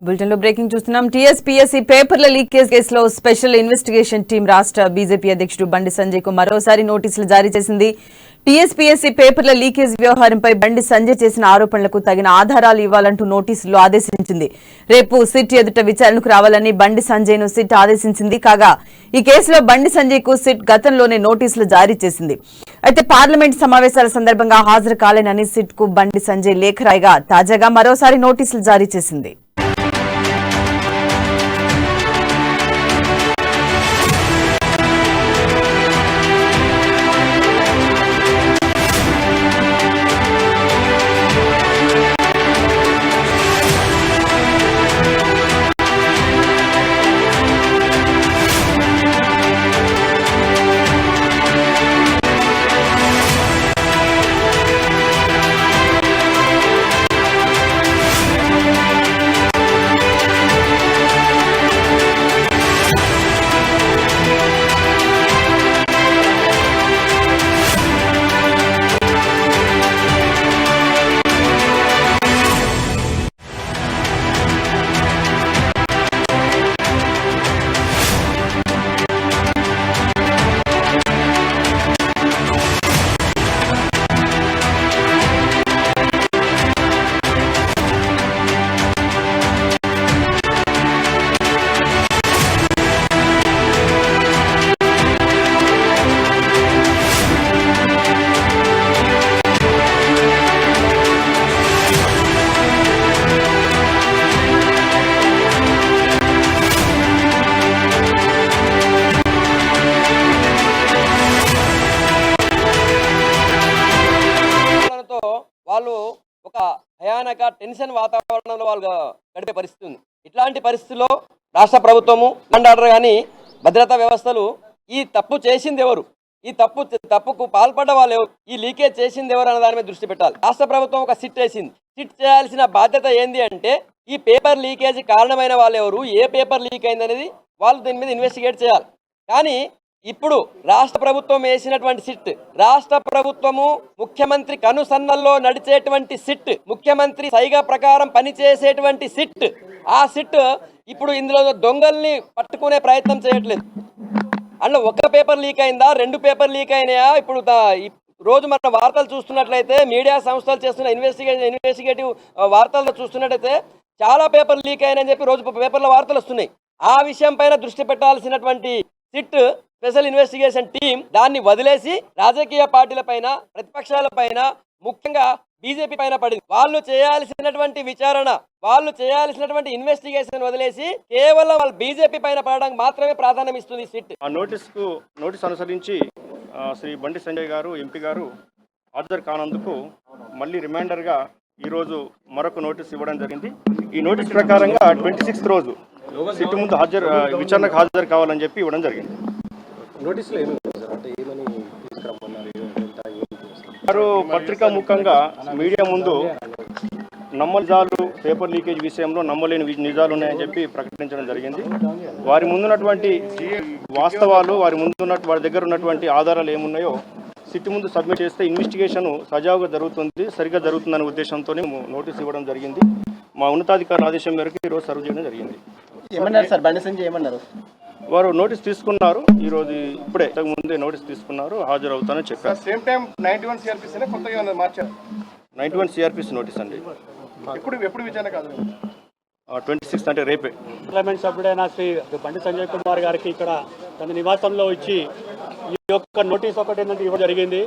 Bulletin లో breaking చూస్తున్నాం. TSPSC పేపర్ల లీకేజ్ కేసులో స్పెషల్ ఇన్వెస్టిగేషన్ టీం రాష్ట్ర బీజేపీ అధ్యక్షుడు బండి సంజయ్ కు మరోసారి నోటీసులు జారీ చేసింది. టీఎస్పీఎస్సీ పేపర్ల లీకేజ్ వ్యవహారంపై బండి సంజయ్ చేసిన ఆరోపణలకు తగిన ఆధారాలు ఇవ్వాలంటూ నోటీసులు ఆదేశించింది. రేపు సిట్ ఎదుట విచారణకు రావాలని బండి సంజయ్ ను సిట్ ఆదేశించింది. కాగా ఈ కేసులో బండి సంజయ్ కు సిట్ గతంలోనే నోటీసులు జారీ చేసింది. అయితే పార్లమెంట్ సమావేశాల సందర్భంగా హాజరు కాలేనని సిట్ కు బండి సంజయ్ లేఖ రాయగా తాజాగా మరోసారి నోటీసులు జారీ చేసింది. వాళ్ళు ఒక భయానక టెన్షన్ వాతావరణంలో వాళ్ళు గడిపే పరిస్థితి ఉంది. ఇట్లాంటి పరిస్థితుల్లో రాష్ట్ర ప్రభుత్వము ల్యాండ్ ఆర్డర్ కానీ భద్రతా వ్యవస్థలు ఈ తప్పు చేసింది ఎవరు, ఈ తప్పుకు పాల్పడ్డ వాళ్ళు ఎవరు, ఈ లీకేజ్ చేసింది ఎవరు అన్న దాని మీద దృష్టి పెట్టాలి. రాష్ట్ర ప్రభుత్వం ఒక సిట్ వేసింది. సిట్ చేయాల్సిన బాధ్యత ఏంది అంటే ఈ పేపర్ లీకేజ్ కారణమైన వాళ్ళు ఎవరు, ఏ పేపర్ లీక్ అయింది అనేది వాళ్ళు దీని మీద ఇన్వెస్టిగేట్ చేయాలి. కానీ ఇప్పుడు రాష్ట్ర ప్రభుత్వం వేసినటువంటి సిట్, రాష్ట్ర ప్రభుత్వము ముఖ్యమంత్రి కనుసన్నల్లో నడిచేటువంటి సిట్, ముఖ్యమంత్రి సైగా ప్రకారం పనిచేసేటువంటి సిట్, ఆ సిట్ ఇప్పుడు ఇందులో దొంగల్ని పట్టుకునే ప్రయత్నం చేయట్లేదు. అందులో ఒక పేపర్ లీక్ అయిందా, 2 పేపర్ లీక్ అయినాయా? ఇప్పుడు రోజు మన వార్తలు చూస్తున్నట్లయితే, మీడియా సంస్థలు చేస్తున్న ఇన్వెస్టిగేటివ్ వార్తల్లో చూస్తున్నట్లయితే చాలా పేపర్ లీక్ అయినాయని చెప్పి రోజు పేపర్ల వార్తలు వస్తున్నాయి. ఆ విషయం పైన దృష్టి పెట్టాల్సినటువంటి సిట్ స్పెషల్ ఇన్వెస్టిగేషన్ టీం దాన్ని వదిలేసి రాజకీయ పార్టీల పైన, ప్రతిపక్షాల పైన, ముఖ్యంగా బీజేపీ పైన పడింది. వాళ్ళు చేయాల్సినటువంటి విచారణ, వాళ్ళు చేయాల్సినటువంటి ఇన్వెస్టిగేషన్ వదిలేసి కేవలం వాళ్ళు బీజేపీ పైన పడడానికి మాత్రమే ప్రాధాన్యం ఇస్తుంది సిట్. ఆ నోటీస్ అనుసరించి శ్రీ బండి సంజయ్ గారు ఎంపీ గారు హాజరు కానందుకు మళ్ళీ రిమైండర్గా ఈరోజు మరొక నోటీస్ ఇవ్వడం జరిగింది. ఈ నోటీస్ ప్రకారంగా 26th రోజు సిట్ ముందు విచారణకు హాజరు కావాలని చెప్పి ఇవ్వడం జరిగింది. వారు పత్రికా ముఖంగా మీడియా ముందు నిజాలు పేపర్ లీకేజ్ విషయంలో నమ్మలేని నిజాలు ఉన్నాయని చెప్పి ప్రకటించడం జరిగింది. వారి ముందున్నటువంటి వాస్తవాలు, వారి దగ్గర ఉన్నటువంటి ఆధారాలు ఏమున్నాయో సిట్ ముందు సబ్మిట్ చేస్తే ఇన్వెస్టిగేషన్ సజావుగా సరిగ్గా జరుగుతుందనే ఉద్దేశంతో నోటీస్ ఇవ్వడం జరిగింది. మా ఉన్నతాధికారుల ఆదేశం మేరకు ఈరోజు సర్వ్ చేయడం జరిగింది. ఏమన్నారు సార్? బండి సంజయ్ ఏమన్నారు? వారు నోటీస్ తీసుకున్నారు, ఈరోజు ఇప్పుడే ముందే నోటీస్ తీసుకున్నారు, హాజరవుతానని చెప్పారు. సేమ్ టైం 91 CRPC కొత్తగా మార్చారు. 91 CRPC నోటీస్ అండి. ఎప్పుడు విచారణ కాదు? 26th అంటే రేపే. పార్లమెంట్ సభ్యుడైన శ్రీ బండి సంజయ్ కుమార్ గారికి ఇక్కడ తన నివాసంలో ఇచ్చి ఈ యొక్క నోటీస్ ఒకటి ఏంటంటే ఇవ్వడం జరిగింది.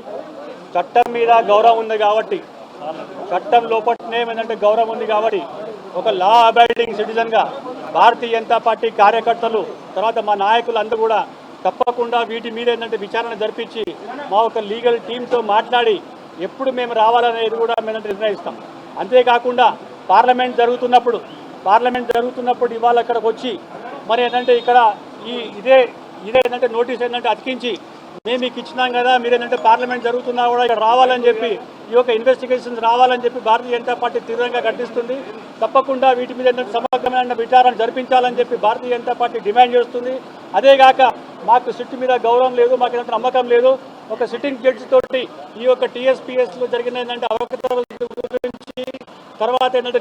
చట్టం మీద గౌరవం ఉంది కాబట్టి, చట్టం లోపలనే ఏంటంటే గౌరవం ఉంది కాబట్టి, ఒక law abiding సిటిజన్గా Bharatiya Janata party కార్యకర్తలు, తర్వాత మా నాయకులు అందరూ కూడా తప్పకుండా వీటి మీద ఏంటంటే విచారణ జరిపించి మా ఒక లీగల్ టీంతో మాట్లాడి ఎప్పుడు మేము రావాలనేది కూడా మేము నిర్ణయిస్తాం. అంతేకాకుండా పార్లమెంట్ జరుగుతున్నప్పుడు ఇవాళ ఇక్కడికి వచ్చి మరి ఏంటంటే ఇక్కడ ఇదే ఏంటంటే నోటీస్ ఏంటంటే అతికించి మేము మీకు ఇచ్చినాం కదా, మీరు ఏంటంటే పార్లమెంట్ జరుగుతున్నా కూడా ఇక్కడ రావాలని చెప్పి, ఈ యొక్క ఇన్వెస్టిగేషన్స్ రావాలని చెప్పి భారతీయ జనతా పార్టీ తీవ్రంగా ఖండిస్తుంది. తప్పకుండా వీటి మీద ఏంటంటే సమగ్రమైన విచారణ జరిపించాలని చెప్పి భారతీయ జనతా పార్టీ డిమాండ్ చేస్తుంది. అదేగాక మాకు సిట్ మీద గౌరవం లేదు, మాకు ఏంటంటే నమ్మకం లేదు. ఒక సిట్టింగ్ జడ్జి తోటి ఈ యొక్క టీఎస్పీఎస్లో జరిగిన ఏంటంటే అవకతవకల గురించి, తర్వాత ఏంటంటే